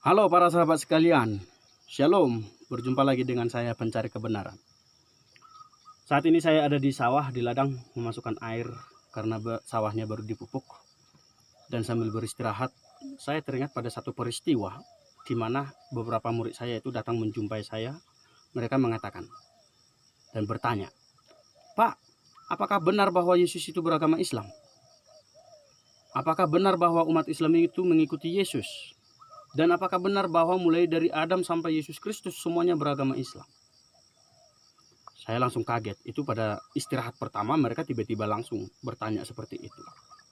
Halo para sahabat sekalian, Shalom, berjumpa lagi dengan saya pencari kebenaran. Saat ini saya ada di sawah, di ladang, memasukkan air karena sawahnya baru dipupuk. Dan sambil beristirahat, saya teringat pada satu peristiwa di mana beberapa murid saya itu datang menjumpai saya. Mereka mengatakan dan bertanya, "Pak, apakah benar bahwa Yesus itu beragama Islam? Apakah benar bahwa umat Islam itu mengikuti Yesus? Dan apakah benar bahwa mulai dari Adam sampai Yesus Kristus semuanya beragama Islam?" Saya langsung kaget. Itu pada istirahat pertama mereka tiba-tiba langsung bertanya seperti itu.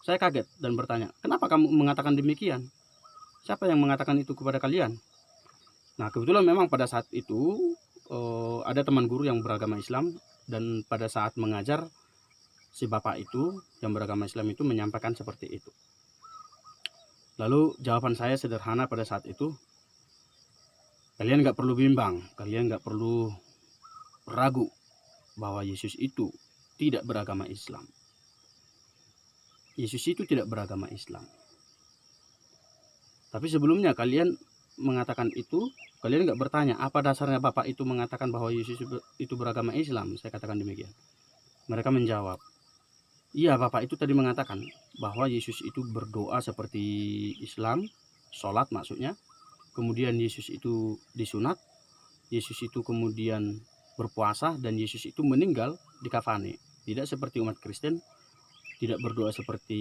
Saya kaget dan bertanya, "Kenapa kamu mengatakan demikian? Siapa yang mengatakan itu kepada kalian?" Nah, kebetulan memang pada saat itu ada teman guru yang beragama Islam, dan pada saat mengajar si bapak itu yang beragama Islam itu menyampaikan seperti itu. Lalu jawaban saya sederhana pada saat itu, kalian nggak perlu bimbang, kalian nggak perlu ragu bahwa Yesus itu tidak beragama Islam. Yesus itu tidak beragama Islam. Tapi sebelumnya kalian mengatakan itu, kalian nggak bertanya apa dasarnya Bapak itu mengatakan bahwa Yesus itu beragama Islam. Saya katakan demikian. Mereka menjawab, "Iya, Bapak itu tadi mengatakan bahwa Yesus itu berdoa seperti Islam, sholat maksudnya. Kemudian Yesus itu disunat, Yesus itu kemudian berpuasa, dan Yesus itu meninggal di kafani. Tidak seperti umat Kristen, tidak berdoa seperti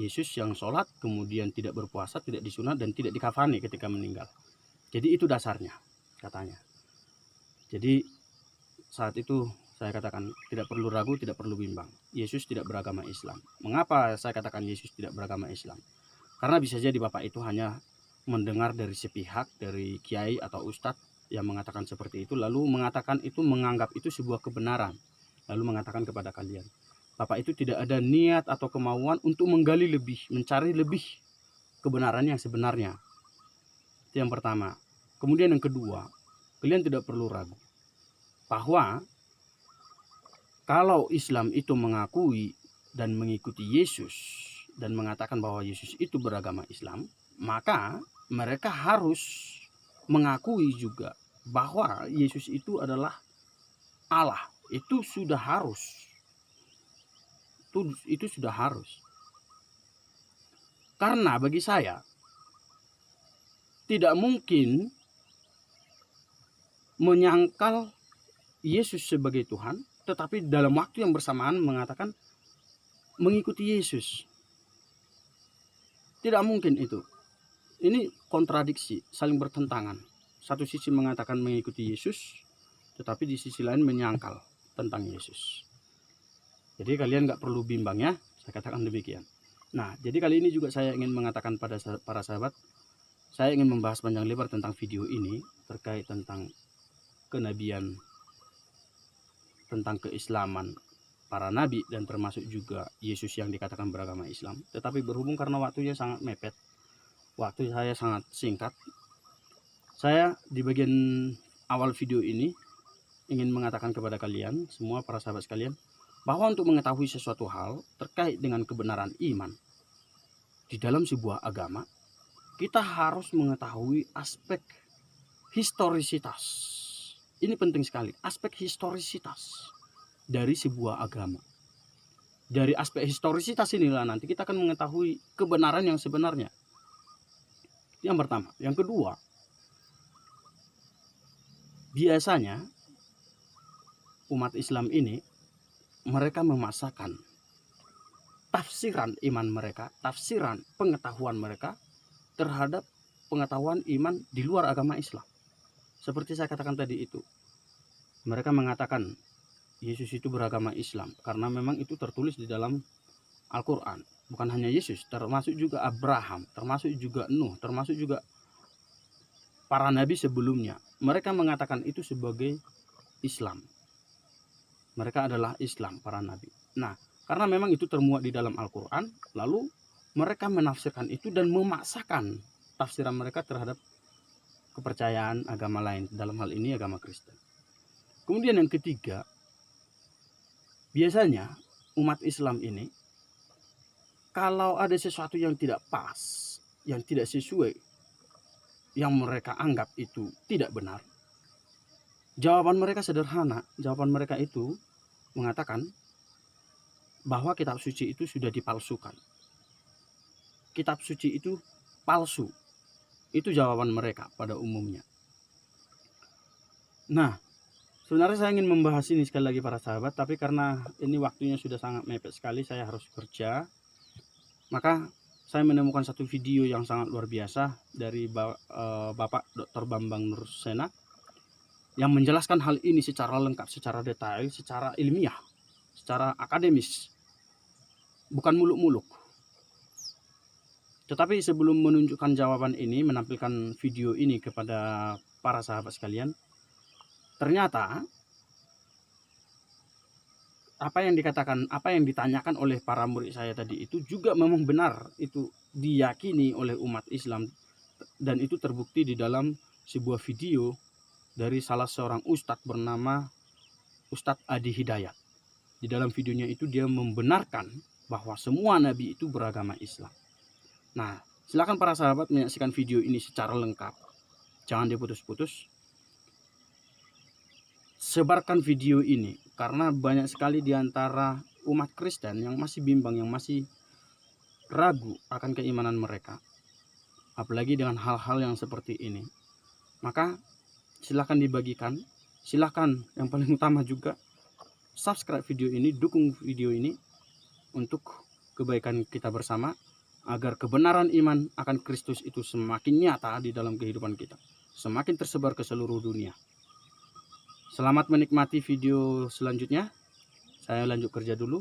Yesus yang sholat, kemudian tidak berpuasa, tidak disunat, dan tidak dikafani ketika meninggal. Jadi itu dasarnya," katanya. Jadi saat itu saya katakan tidak perlu ragu, tidak perlu bimbang. Yesus tidak beragama Islam. Mengapa saya katakan Yesus tidak beragama Islam? Karena bisa jadi Bapak itu hanya mendengar dari sepihak, dari kiai atau ustadz yang mengatakan seperti itu, lalu mengatakan itu, menganggap itu sebuah kebenaran, lalu mengatakan kepada kalian. Bapak itu tidak ada niat atau kemauan untuk menggali lebih, mencari lebih kebenaran yang sebenarnya. Itu yang pertama. Kemudian yang kedua, kalian tidak perlu ragu bahwa kalau Islam itu mengakui dan mengikuti Yesus dan mengatakan bahwa Yesus itu beragama Islam, maka mereka harus mengakui juga bahwa Yesus itu adalah Allah. Itu sudah harus. Itu sudah harus. Karena bagi saya tidak mungkin menyangkal Yesus sebagai Tuhan, tetapi dalam waktu yang bersamaan mengatakan mengikuti Yesus. Tidak mungkin itu. Ini kontradiksi, saling bertentangan. Satu sisi mengatakan mengikuti Yesus, tetapi di sisi lain menyangkal tentang Yesus. Jadi kalian nggak perlu bimbang ya, saya katakan demikian. Nah, jadi kali ini juga saya ingin mengatakan pada para sahabat, saya ingin membahas panjang lebar tentang video ini terkait tentang kenabian, tentang keislaman para nabi, dan termasuk juga Yesus yang dikatakan beragama Islam. Tetapi berhubung karena waktunya sangat mepet, waktu saya sangat singkat, saya di bagian awal video ini ingin mengatakan kepada kalian semua, para sahabat sekalian, bahwa untuk mengetahui sesuatu hal terkait dengan kebenaran iman di dalam sebuah agama, kita harus mengetahui aspek historisitas. Ini penting sekali, aspek historisitas dari sebuah agama. Dari aspek historisitas inilah nanti kita akan mengetahui kebenaran yang sebenarnya. Yang pertama. Yang kedua, biasanya umat Islam ini mereka memaksakan tafsiran iman mereka, tafsiran pengetahuan mereka terhadap pengetahuan iman di luar agama Islam. Seperti saya katakan tadi itu, mereka mengatakan Yesus itu beragama Islam karena memang itu tertulis di dalam Al-Quran. Bukan hanya Yesus, termasuk juga Abraham, termasuk juga Nuh, termasuk juga para nabi sebelumnya. Mereka mengatakan itu sebagai Islam. Mereka adalah Islam, para nabi. Nah, karena memang itu termuat di dalam Al-Quran, lalu mereka menafsirkan itu dan memaksakan tafsiran mereka terhadap kepercayaan agama lain, dalam hal ini agama Kristen. Kemudian yang ketiga, biasanya umat Islam ini kalau ada sesuatu yang tidak pas, yang tidak sesuai yang mereka anggap itu tidak benar, jawaban mereka sederhana. Jawaban mereka itu mengatakan bahwa kitab suci itu sudah dipalsukan. Kitab suci itu palsu. Itu jawaban mereka pada umumnya. Nah, sebenarnya saya ingin membahas ini sekali lagi para sahabat, tapi karena ini waktunya sudah sangat mepet sekali, saya harus kerja. Maka saya menemukan satu video yang sangat luar biasa dari Bapak Dr. Bambang Nursena yang menjelaskan hal ini secara lengkap, secara detail, secara ilmiah, secara akademis, bukan muluk-muluk. Tetapi sebelum menunjukkan jawaban ini, menampilkan video ini kepada para sahabat sekalian, ternyata apa yang ditanyakan oleh para murid saya tadi itu juga memang benar, itu diyakini oleh umat Islam, dan itu terbukti di dalam sebuah video dari salah seorang ustadz bernama Ustadz Adi Hidayat. Di dalam videonya itu dia membenarkan bahwa semua nabi itu beragama Islam. Nah, silakan para sahabat menyaksikan video ini secara lengkap, jangan diputus-putus. Sebarkan video ini, karena banyak sekali di antara umat Kristen yang masih bimbang, yang masih ragu akan keimanan mereka, apalagi dengan hal-hal yang seperti ini. Maka silahkan dibagikan, silahkan yang paling utama juga subscribe video ini, dukung video ini untuk kebaikan kita bersama, agar kebenaran iman akan Kristus itu semakin nyata di dalam kehidupan kita, semakin tersebar ke seluruh dunia. Selamat menikmati video selanjutnya. Saya lanjut kerja dulu.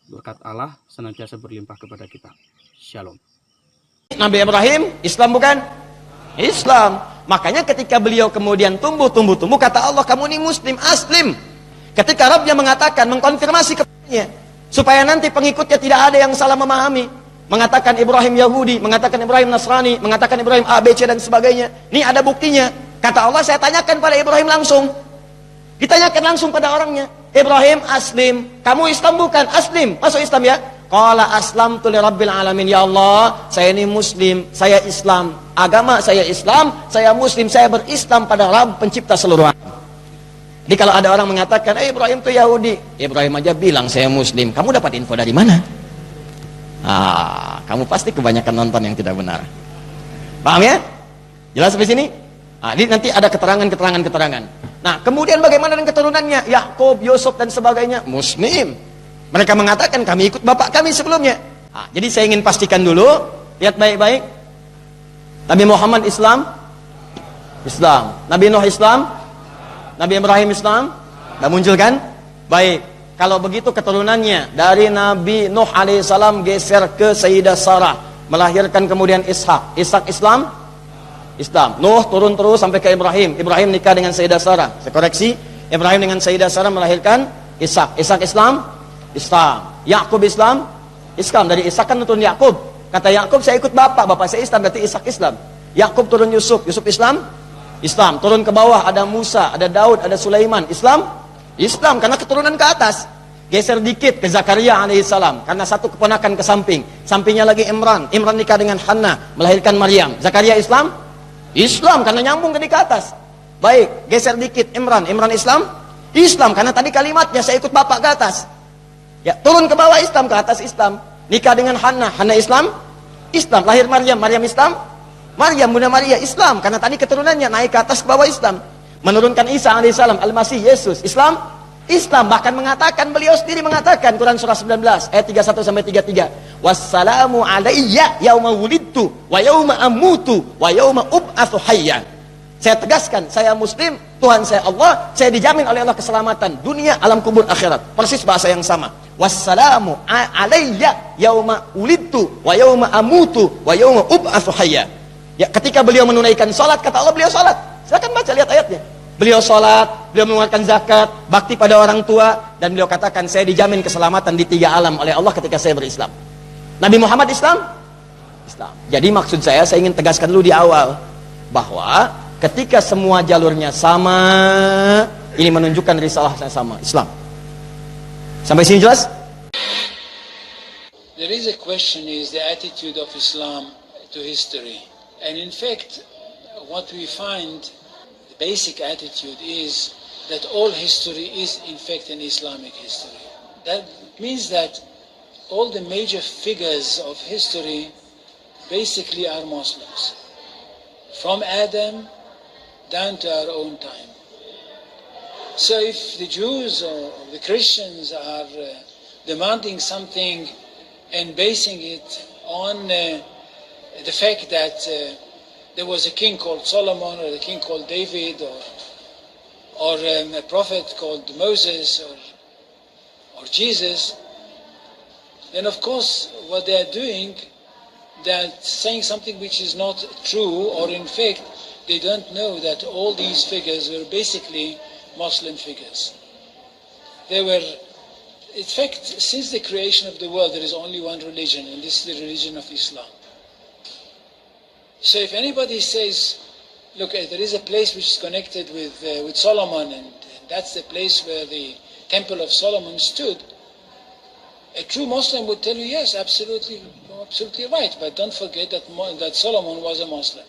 Berkat Allah senantiasa berlimpah kepada kita. Shalom. Nabi Ibrahim Islam bukan? Islam. Makanya ketika beliau kemudian tumbuh, kata Allah, kamu ini muslim, aslim. Ketika Rabbnya mengatakan, mengkonfirmasi kepadanya, supaya nanti pengikutnya tidak ada yang salah memahami, mengatakan Ibrahim Yahudi, mengatakan Ibrahim Nasrani, mengatakan Ibrahim ABC dan sebagainya. Ini ada buktinya. Kata Allah, saya tanyakan pada Ibrahim langsung. Ditanyakan langsung pada orangnya, Ibrahim aslim, kamu Islam bukan? Aslim, masuk Islam ya? Qala aslamtu li rabbil alamin. Ya Allah, saya ini muslim, saya Islam, agama saya Islam, saya muslim, saya berislam pada Rabb pencipta seluruh alam. Jadi kalau ada orang mengatakan, Ibrahim itu Yahudi, Ibrahim aja bilang saya muslim, kamu dapat info dari mana? Kamu pasti kebanyakan nonton yang tidak benar. Paham ya? Jelas sampai sini? Ini nanti ada keterangan. Nah, kemudian bagaimana dengan keturunannya? Yakub, Yusuf dan sebagainya, muslim. Mereka mengatakan kami ikut bapak kami sebelumnya. Jadi saya ingin pastikan dulu, lihat baik-baik. Nabi Muhammad Islam, Nabi Nuh Islam, Nabi Ibrahim Islam, tidak muncul kan? Baik. Kalau begitu keturunannya dari Nabi Nuh alaihissalam geser ke Sayyidah Sarah, melahirkan kemudian Ishak. Ishak Islam, Nuh turun terus sampai ke Ibrahim. Ibrahim nikah dengan Sayyidah Sarah. Saya koreksi, Ibrahim dengan Sayyidah Sarah melahirkan Ishak. Ishak Islam. Yakub Islam. Dari Ishak kan turun Yakub. Kata Yakub, saya ikut bapak saya Islam, berarti Ishak Islam. Yakub turun Yusuf Islam. Turun ke bawah ada Musa, ada Daud, ada Sulaiman. Islam karena keturunan ke atas. Geser dikit ke Zakaria alaihissalam, karena satu keponakan ke sampingnya lagi Imran nikah dengan Hannah, melahirkan Maryam. Zakaria Islam karena nyambung ke atas. Baik, geser dikit Imran Islam karena tadi kalimatnya saya ikut bapak ke atas. Ya, turun ke bawah Islam, ke atas Islam. Nikah dengan Hannah Islam. Lahir Maryam Islam. Maryam Bunda Maria Islam karena tadi keturunannya naik ke atas ke bawah Islam. Menurunkan Isa alaihissalam, Al-Masih Yesus Islam. Bahkan beliau sendiri mengatakan, Quran surah 19 ayat 31 sampai 33, wassalamu alayya yauma wulidtu wa yauma amutu wa yauma ub'atsu hayya. Saya tegaskan, saya muslim, Tuhan saya Allah, saya dijamin oleh Allah keselamatan dunia, alam kubur, akhirat. Persis bahasa yang sama. Wassalamu alayya yauma wulidtu wa yauma amutu wa yauma ub'atsu hayya. Ya, ketika beliau menunaikan salat, kata Allah beliau salat. Silakan baca, lihat ayatnya. Beliau sholat, beliau mengeluarkan zakat, bakti pada orang tua, dan beliau katakan saya dijamin keselamatan di 3 alam oleh Allah ketika saya berislam. Nabi Muhammad Islam. Jadi maksud saya ingin tegaskan dulu di awal bahwa ketika semua jalurnya sama, ini menunjukkan risalah saya sama, Islam. Sampai sini jelas? There is a question, is the attitude of Islam to history, and in fact what we find, the basic attitude is that all history is in fact an Islamic history. That means that all the major figures of history basically are Muslims, from Adam down to our own time. So if the Jews or the Christians are demanding something and basing it on the fact that there was a king called Solomon, or a king called David, or a prophet called Moses, or Jesus, then of course what they are doing, they're saying something which is not true, or in fact they don't know that all these figures were basically Muslim figures. They were, in fact, since the creation of the world there is only one religion, and this is the religion of Islam. So if anybody says, look, there is a place which is connected with Solomon, and that's the place where the Temple of Solomon stood, a true Muslim would tell you, yes, absolutely right, but don't forget that Solomon was a Muslim,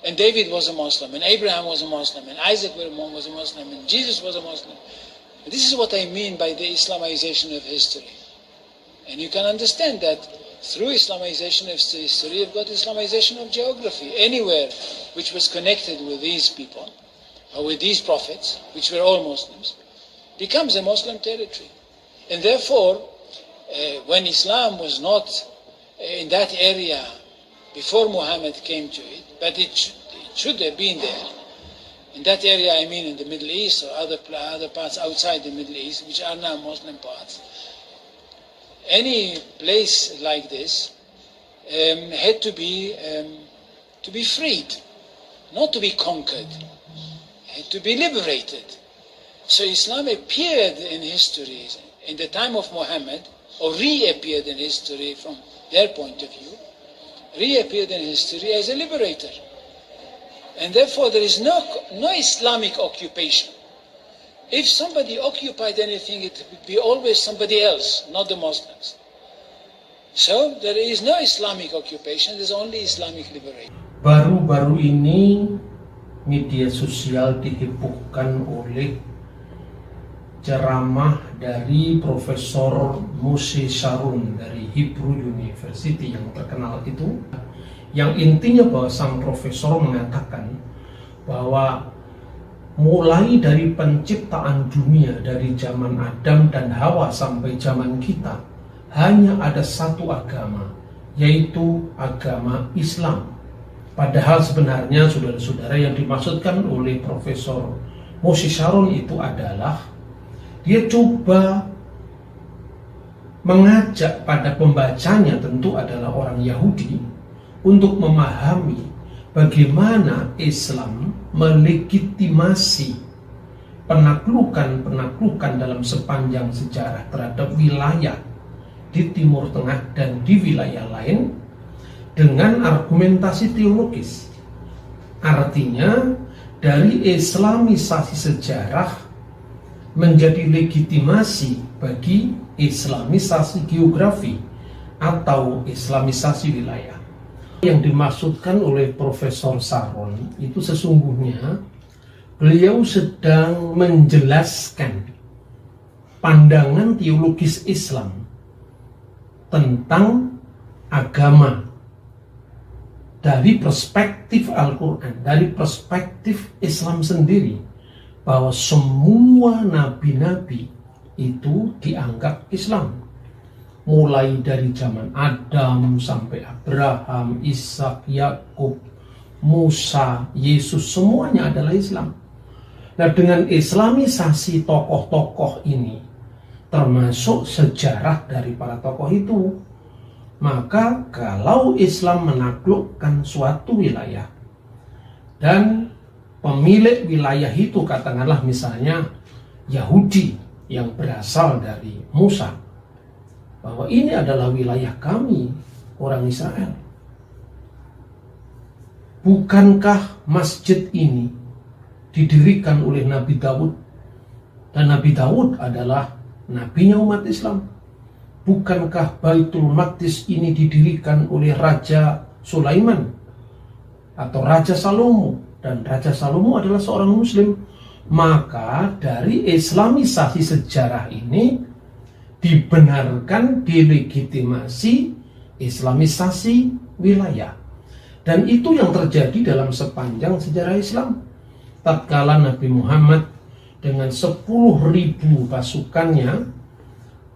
and David was a Muslim, and Abraham was a Muslim, and Isaac was a Muslim, and Jesus was a Muslim. And this is what I mean by the Islamization of history. And you can understand that through Islamization of history, you've got Islamization of geography. Anywhere which was connected with these people, or with these prophets, which were all Muslims, becomes a Muslim territory. And therefore, when Islam was not in that area before Muhammad came to it, but it should have been there. In that area, I mean in the Middle East or other parts outside the Middle East, which are now Muslim parts. Any place like this had to be freed, not to be conquered, had to be liberated. So Islam appeared in history in the time of Muhammad, or reappeared in history from their point of view, reappeared in history as a liberator. And therefore there is no Islamic occupation. If somebody occupied anything, it would be always somebody else, not the Muslims. So there is no Islamic occupation, there is only Islamic liberation. Baru-baru ini media sosial dihebohkan oleh ceramah dari Profesor Moshe Sharon dari Hebrew University yang terkenal itu, yang intinya bahwa sang profesor mengatakan bahwa mulai dari penciptaan dunia dari zaman Adam dan Hawa sampai zaman kita hanya ada satu agama, yaitu agama Islam. Padahal sebenarnya saudara-saudara, yang dimaksudkan oleh Profesor Moshe Sharon itu adalah dia coba mengajak pada pembacanya, tentu adalah orang Yahudi, untuk memahami bagaimana Islam melegitimasi penaklukan dalam sepanjang sejarah terhadap wilayah di Timur Tengah dan di wilayah lain dengan argumentasi teologis. Artinya dari islamisasi sejarah menjadi legitimasi bagi islamisasi geografi atau islamisasi wilayah. Yang dimaksudkan oleh Profesor Sharon itu sesungguhnya beliau sedang menjelaskan pandangan teologis Islam tentang agama dari perspektif Al-Quran, dari perspektif Islam sendiri, bahwa semua nabi-nabi itu dianggap Islam, mulai dari zaman Adam sampai Abraham, Ishak, Yakub, Musa, Yesus, semuanya adalah Islam. Nah, dengan islamisasi tokoh-tokoh ini, termasuk sejarah dari para tokoh itu, maka kalau Islam menaklukkan suatu wilayah dan pemilik wilayah itu katakanlah misalnya Yahudi yang berasal dari Musa, bahwa ini adalah wilayah kami, orang Israel. Bukankah masjid ini didirikan oleh Nabi Daud? Dan Nabi Daud adalah nabinya umat Islam. Bukankah Baitul Maqdis ini didirikan oleh Raja Sulaiman? atau Raja Salomo, dan Raja Salomo adalah seorang Muslim. Maka dari Islamisasi sejarah ini dibenarkan, dilegitimasi Islamisasi wilayah. Dan itu yang terjadi dalam sepanjang sejarah Islam. Tatkala Nabi Muhammad dengan 10.000 pasukannya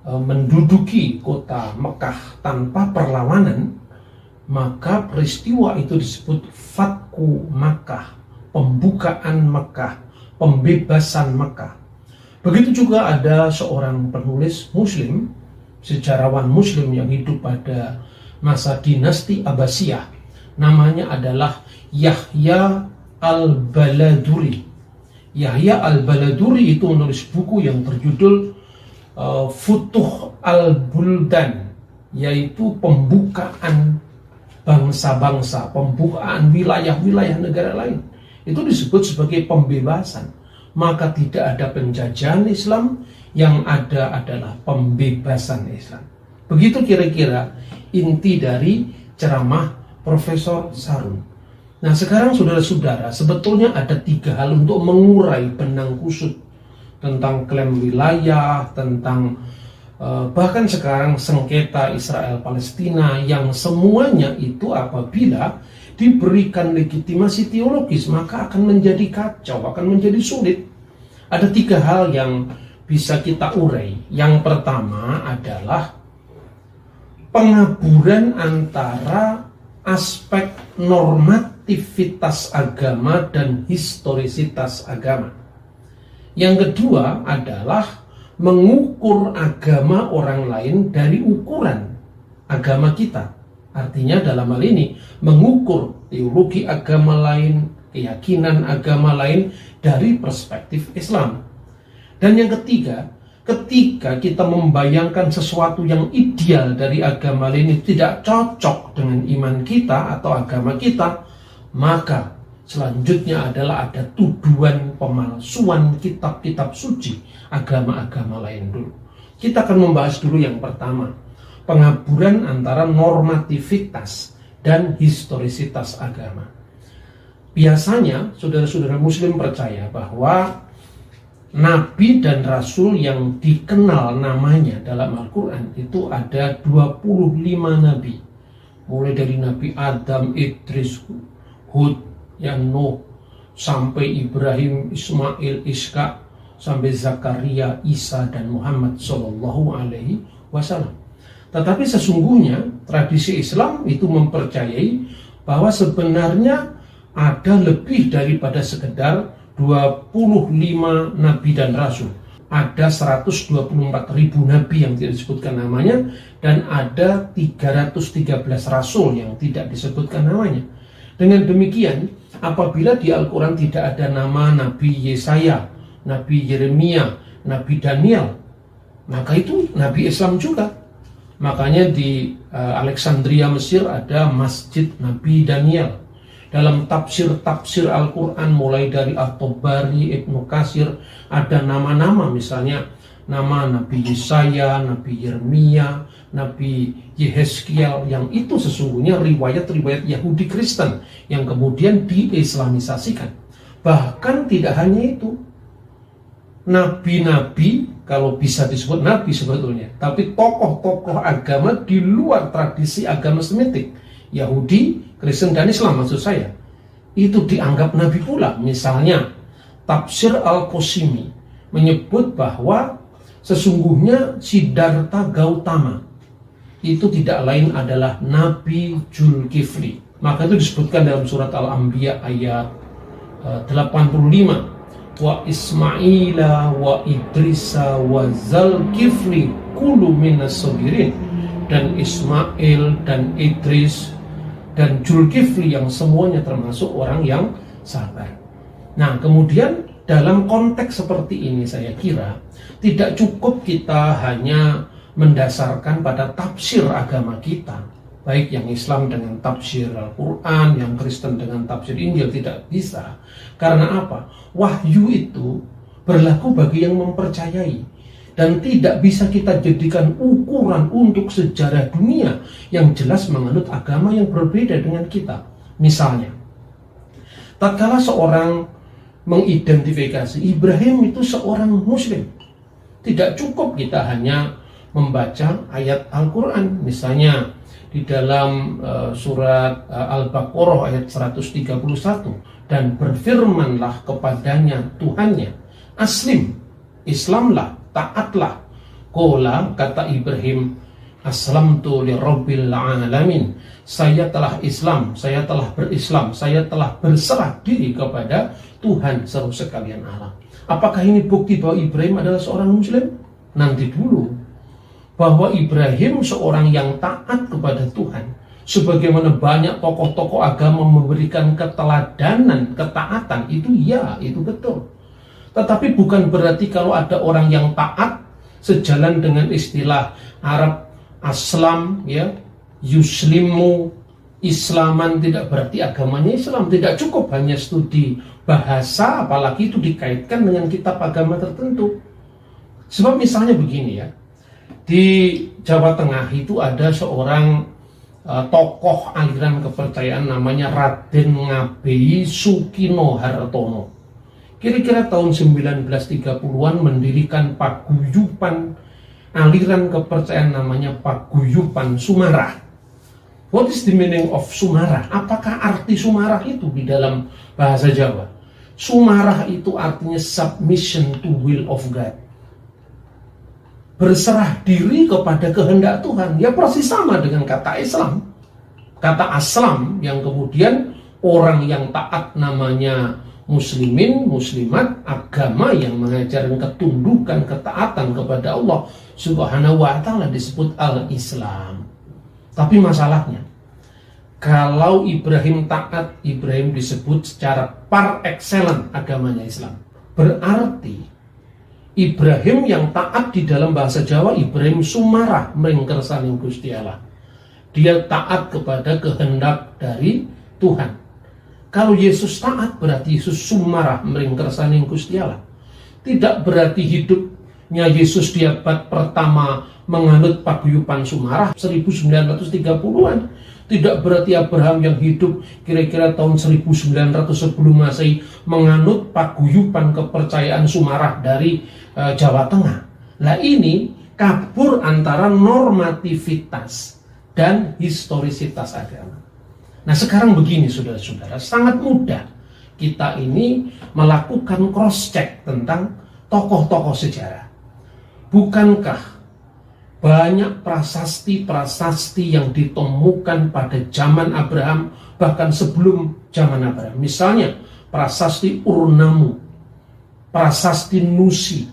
menduduki kota Mekah tanpa perlawanan, maka peristiwa itu disebut Fatku Makkah, pembukaan Mekah, pembebasan Mekah. Begitu juga ada seorang penulis Muslim, sejarawan Muslim yang hidup pada masa dinasti Abbasiyah, namanya adalah Yahya Al-Baladuri. Yahya Al-Baladuri itu menulis buku yang berjudul Futuh Al-Buldan, yaitu pembukaan bangsa-bangsa, pembukaan wilayah-wilayah negara lain. Itu disebut sebagai pembebasan. Maka tidak ada penjajahan Islam, yang ada adalah pembebasan Islam. Begitu kira-kira inti dari ceramah Profesor Sarun. Nah, sekarang saudara-saudara, sebetulnya ada 3 hal untuk mengurai benang kusut tentang klaim wilayah, tentang bahkan sekarang sengketa Israel-Palestina, yang semuanya itu apabila diberikan legitimasi teologis maka akan menjadi kacau, akan menjadi sulit. Ada 3 hal yang bisa kita urai. Yang pertama adalah pengaburan antara aspek normativitas agama dan historisitas agama. Yang kedua adalah mengukur agama orang lain dari ukuran agama kita. Artinya dalam hal ini mengukur teologi agama lain, keyakinan agama lain dari perspektif Islam. Dan yang ketiga, ketika kita membayangkan sesuatu yang ideal dari agama lain itu tidak cocok dengan iman kita atau agama kita, maka selanjutnya adalah ada tuduhan pemalsuan kitab-kitab suci agama-agama lain dulu. Kita akan membahas dulu yang pertama, pengaburan antara normativitas dan historisitas agama. Biasanya saudara-saudara Muslim percaya bahwa Nabi dan Rasul yang dikenal namanya dalam Al-Quran itu ada 25 Nabi. Mulai dari Nabi Adam, Idris, Hud, Nuh, sampai Ibrahim, Ismail, Ishak, sampai Zakaria, Isa, dan Muhammad Sallallahu Alaihi Wasallam. Tetapi sesungguhnya tradisi Islam itu mempercayai bahwa sebenarnya ada lebih daripada sekedar 25 nabi dan rasul. Ada 124.000 nabi yang tidak disebutkan namanya, dan ada 313 rasul yang tidak disebutkan namanya. Dengan demikian, apabila di Al-Quran tidak ada nama Nabi Yesaya, Nabi Yeremia, Nabi Daniel, maka itu Nabi Islam juga. Makanya di Alexandria, Mesir ada Masjid Nabi Daniel. Dalam tafsir-tafsir Al-Quran mulai dari At-Tabari, Ibnu Katsir, ada nama-nama, misalnya nama Nabi Yesaya, Nabi Yeremia, Nabi Yehezkiel, yang itu sesungguhnya riwayat-riwayat Yahudi Kristen yang kemudian diislamisasikan. Bahkan tidak hanya itu, nabi-nabi, kalau bisa disebut nabi sebetulnya, tapi tokoh-tokoh agama di luar tradisi agama Semitik, Yahudi, Kristen, dan Islam maksud saya, itu dianggap nabi pula. Misalnya Tafsir Al-Qasimi menyebut bahwa sesungguhnya Siddhartha Gautama itu tidak lain adalah Nabi Zulkifli. Maka itu disebutkan dalam surat Al-Anbiya ayat 85. Wa Ismaila wa Idrisa wa Zulkifli kullu minas sabirin. Dan Ismail dan Idris dan Zulkifli yang semuanya termasuk orang yang sabar. Nah, kemudian dalam konteks seperti ini saya kira tidak cukup kita hanya mendasarkan pada tafsir agama kita, baik yang Islam dengan tafsir Al-Quran, yang Kristen dengan tafsir Injil, tidak bisa. Karena apa? Wahyu itu berlaku bagi yang mempercayai, dan tidak bisa kita jadikan ukuran untuk sejarah dunia yang jelas menganut agama yang berbeda dengan kita. Misalnya, tatkala seorang mengidentifikasi Ibrahim itu seorang muslim, tidak cukup kita hanya membaca ayat Al-Quran. Misalnya di dalam surat Al-Baqarah ayat 131, dan berfirmanlah kepadanya Tuhannya, aslim, Islamlah, taatlah. Qala, kata Ibrahim, aslamtu lirabbil alamin, saya telah Islam, saya telah berislam, saya telah berserah diri kepada Tuhan seluruh sekalian alam. Apakah ini bukti bahwa Ibrahim adalah seorang muslim? Nanti dulu. Bahwa Ibrahim seorang yang taat kepada Tuhan, sebagaimana banyak tokoh-tokoh agama memberikan keteladanan, ketaatan, itu ya, itu betul. Tetapi bukan berarti kalau ada orang yang taat sejalan dengan istilah Arab aslam, ya, yuslimu, islaman, tidak berarti agamanya Islam. Tidak cukup hanya studi bahasa, apalagi itu dikaitkan dengan kitab agama tertentu. Sebab misalnya begini ya, di Jawa Tengah itu ada seorang tokoh aliran kepercayaan namanya Raden Ngabei Sukino Hartono. Kira-kira tahun 1930-an mendirikan paguyuban aliran kepercayaan namanya Paguyuban Sumarah. What is the meaning of Sumarah? Apakah arti Sumarah itu di dalam bahasa Jawa? Sumarah itu artinya submission to will of God, berserah diri kepada kehendak Tuhan. Ya persis sama dengan kata Islam, kata aslam, yang kemudian orang yang taat namanya muslimin, muslimat, agama yang mengajarkan ketundukan, ketaatan kepada Allah Subhanahu wa ta'ala disebut al-Islam. Tapi masalahnya, kalau Ibrahim taat, Ibrahim disebut secara par excellence agamanya Islam. Berarti Ibrahim yang taat di dalam bahasa Jawa, Ibrahim Sumarah mringkersaning Gusti Allah. Dia taat kepada kehendak dari Tuhan. Kalau Yesus taat, berarti Yesus Sumarah mringkersaning Gusti Allah. Tidak berarti hidupnya Yesus di abad pertama menganut paguyuban Sumarah 1930-an. Tidak berarti Abraham yang hidup kira-kira tahun 1900 sebelum Masehi menganut paguyuban kepercayaan Sumarah dari Jawa Tengah. Nah ini kabur antara normativitas dan historisitas agama. Nah sekarang begini saudara-saudara, sangat mudah kita ini melakukan cross check tentang tokoh-tokoh sejarah. Bukankah banyak prasasti-prasasti yang ditemukan pada zaman Abraham, bahkan sebelum zaman Abraham? Misalnya prasasti Urnamu, prasasti Nusi,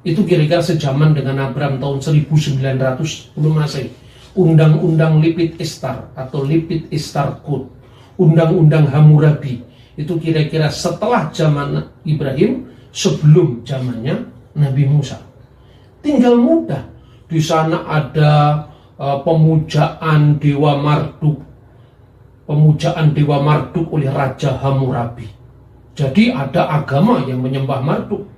itu kira-kira sejaman dengan Abraham tahun 1900 sebelum Masehi. Undang-undang Lipit Ishtar atau Lipit Ishtar Code, Undang-undang Hammurabi, itu kira-kira setelah zaman Ibrahim, sebelum zamannya Nabi Musa. Tinggal mudah, di sana ada pemujaan Dewa Marduk, pemujaan Dewa Marduk oleh Raja Hammurabi. Jadi ada agama yang menyembah Marduk.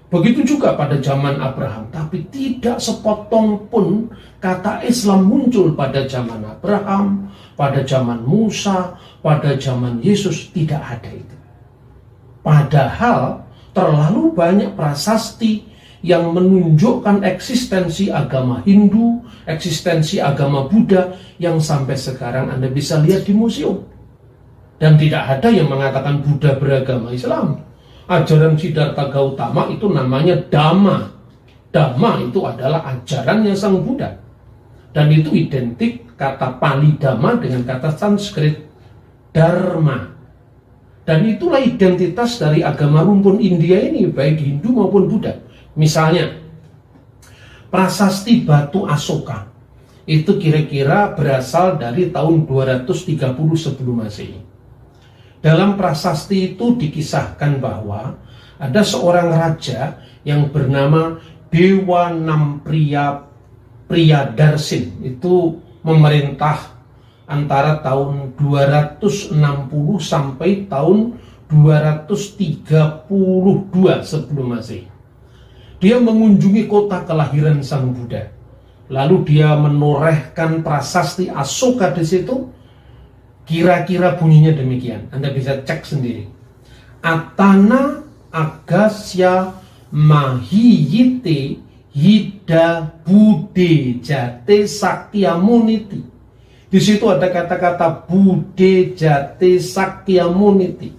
Begitu juga pada zaman Abraham, tapi tidak sepotong pun kata Islam muncul pada zaman Abraham, pada zaman Musa, pada zaman Yesus, tidak ada itu. Padahal terlalu banyak prasasti yang menunjukkan eksistensi agama Hindu, eksistensi agama Buddha yang sampai sekarang Anda bisa lihat di museum. Dan tidak ada yang mengatakan Buddha beragama Islam. Ajaran Siddhartha Gautama itu namanya Dhamma. Dhamma itu adalah ajarannya Sang Buddha. Dan itu identik kata Pali Dhamma dengan kata Sanskrit Dharma. Dan itulah identitas dari agama rumpun India ini, baik Hindu maupun Buddha. Misalnya, prasasti Batu Asoka itu kira-kira berasal dari tahun 230 sebelum Masehi. Dalam prasasti itu dikisahkan bahwa ada seorang raja yang bernama Dewa Nampriya Priyadarsin. Itu memerintah antara tahun 260 sampai tahun 232 sebelum Masehi. Dia mengunjungi kota kelahiran Sang Buddha. Lalu dia menorehkan prasasti Asoka di situ. Kira-kira bunyinya demikian. Anda bisa cek sendiri. Atana agasya mahiyite hida bude jate sakyamuniti. Di situ ada kata-kata bude jate sakyamuniti,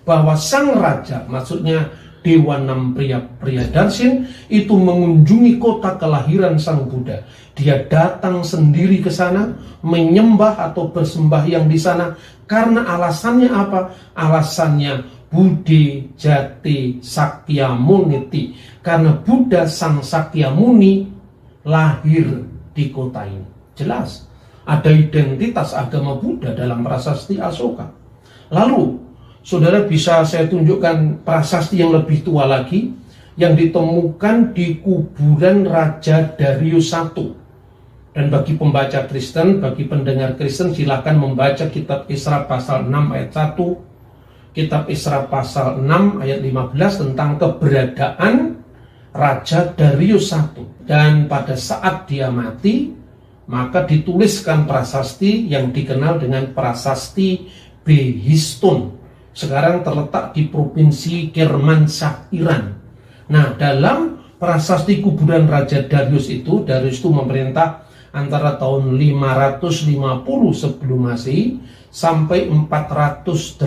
bahwa sang raja, maksudnya Dewa Nam Priyadarsin, itu mengunjungi kota kelahiran sang Buddha. Dia datang sendiri ke sana, menyembah atau bersembahyang di sana. Karena alasannya apa? Alasannya Bude Jati Sakyamuniti. Karena Buddha Sang Sakyamuni lahir di kota ini. Jelas, ada identitas agama Buddha dalam prasasti Asoka. Lalu, saudara bisa saya tunjukkan prasasti yang lebih tua lagi, yang ditemukan di kuburan Raja Darius I. Dan bagi pembaca Kristen, bagi pendengar Kristen, silakan membaca kitab Isra pasal 6 ayat 1, kitab Isra pasal 6 ayat 15 tentang keberadaan Raja Darius I. Dan pada saat dia mati, maka dituliskan prasasti yang dikenal dengan prasasti Behistun. Sekarang terletak di provinsi Kermanshah, Iran. Nah, dalam prasasti kuburan Raja Darius itu memerintah antara tahun 550 sebelum Masehi sampai 486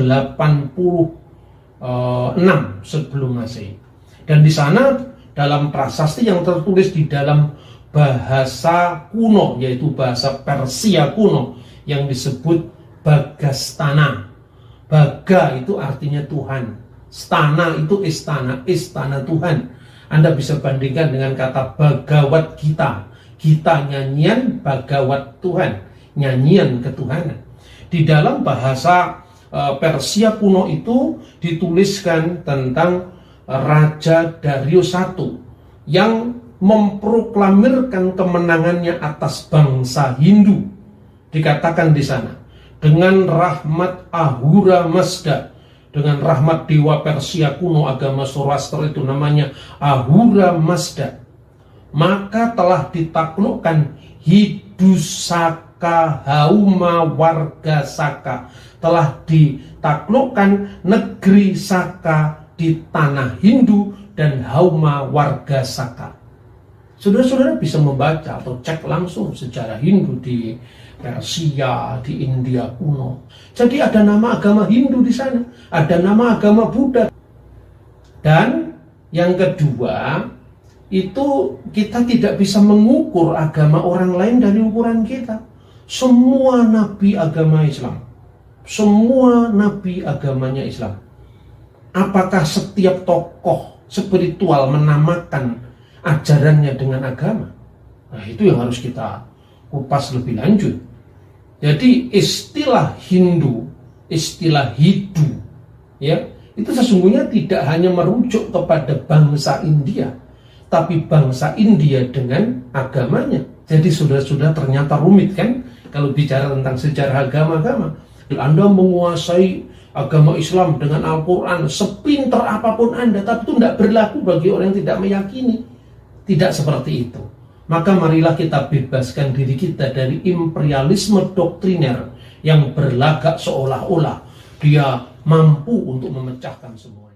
sebelum Masehi. Dan di sana dalam prasasti yang tertulis di dalam bahasa kuno, yaitu bahasa Persia kuno, yang disebut Bagastana. Baga itu artinya Tuhan, stana itu istana, istana Tuhan. Anda bisa bandingkan dengan kata Bhagavad Gita. Gita nyanyian, Bhagawat Tuhan, nyanyian ketuhanan. Di dalam bahasa Persia kuno itu dituliskan tentang Raja Darius I yang memproklamirkan kemenangannya atas bangsa Hindu. Dikatakan di sana, dengan rahmat Ahura Mazda, dengan rahmat dewa Persia kuno agama Zoroaster itu namanya Ahura Mazda, maka telah ditaklukkan Hidusaka Hauma Warga Saka, telah ditaklukkan negeri Saka di tanah Hindu dan Hauma Warga Saka. Saudara-saudara bisa membaca atau cek langsung sejarah Hindu di Persia, di India kuno. Jadi ada nama agama Hindu di sana, ada nama agama Buddha. Dan yang kedua, itu kita tidak bisa mengukur agama orang lain dari ukuran kita. Semua nabi agama Islam, semua nabi agamanya Islam. Apakah setiap tokoh spiritual menamakan ajarannya dengan agama? Nah, itu yang harus kita kupas lebih lanjut. Jadi istilah Hindu, istilah Hindu, ya, itu sesungguhnya tidak hanya merujuk kepada bangsa India, tapi bangsa India dengan agamanya. Jadi sudah ternyata rumit kan kalau bicara tentang sejarah agama-agama. Anda menguasai agama Islam dengan Al-Quran sepinter apapun Anda, tapi itu tidak berlaku bagi orang yang tidak meyakini. Tidak seperti itu. Maka marilah kita bebaskan diri kita dari imperialisme doktriner yang berlagak seolah-olah dia mampu untuk memecahkan semua.